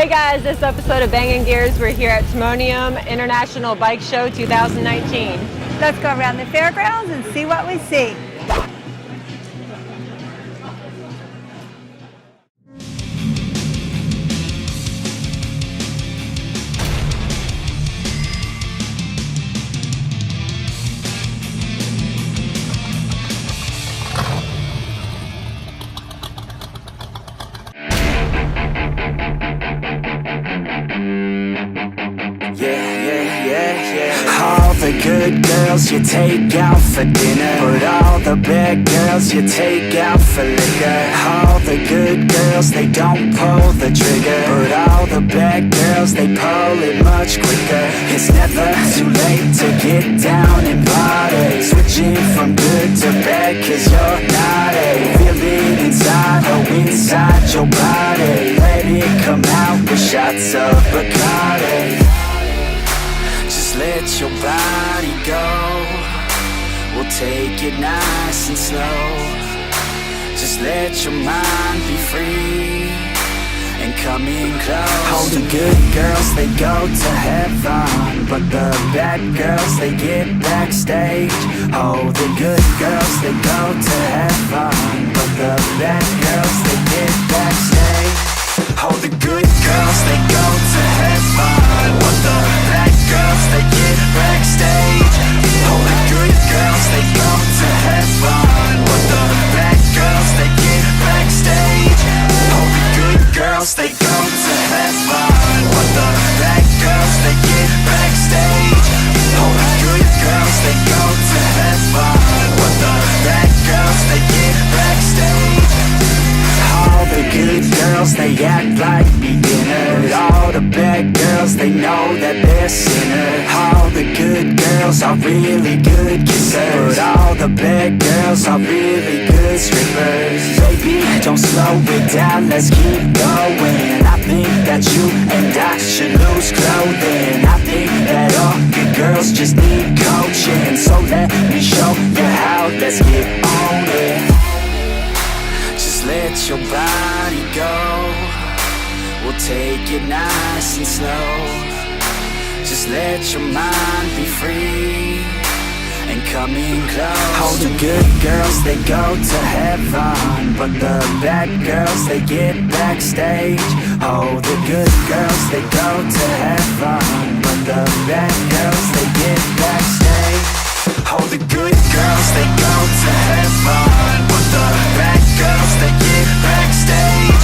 Hey guys, this episode of Bangin Gears, we're here at Timonium International Bike Show 2019. Let's go around the fairgrounds and see what we see. All the good girls you take out for dinner, but all the bad girls you take out for liquor. All the good girls, they don't pull the trigger, but all the bad girls, they pull it much quicker. It's never too late to get down and party, switching from good to bad cause you're naughty. Feel it inside, oh inside your body, let it come out with shots of Bacardi. Let your body go, we'll take it nice and slow. Just let your mind be free and come in close. All the good girls, they go to heaven, but the bad girls, they get backstage. Oh, the good girls, they go to heaven, but the bad girls, they get backstage. Oh, the good girls, they go to heaven, but the bad girls, they get backstage. Oh, the good girls, they go to heaven, but the bad girls, they get backstage. Oh, the good girls, they go to heaven, but the bad girls, they get backstage. Oh, the good girls, they go to heaven, but the bad girls, they get backstage. All the good girls, they act like beginners. All the bad girls, they know that they're sinners. All the good girls are really good kissers, but all the bad girls are really good strippers. Baby, don't slow it down, let's keep going. I think that you and I should lose clothing. I think that all good girls just need coaching, so let me show you how, let's get on it. Let your body go, we'll take it nice and slow. Just let your mind be free and come in close. All the good girls, they go to heaven, but the bad girls, they get backstage. Oh, the good girls, they go to heaven, but the bad girls, they get backstage. Oh, the good girls, they go to heaven, but the bad girls, they get backstage.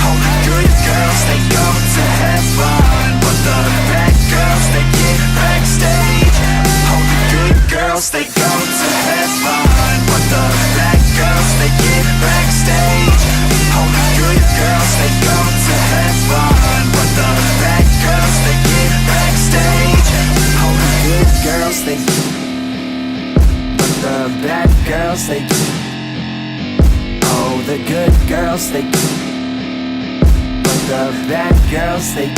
Oh, the good girls, they go to heaven, but the bad girls, they get backstage. Oh, the good girls, they go to heaven, but the bad girls, they get backstage. Oh, the good girls, they go to heaven, but the bad girls, they get backstage. Oh, the good girls, they the bad girls, they oh, the good girls, they but the bad girls, they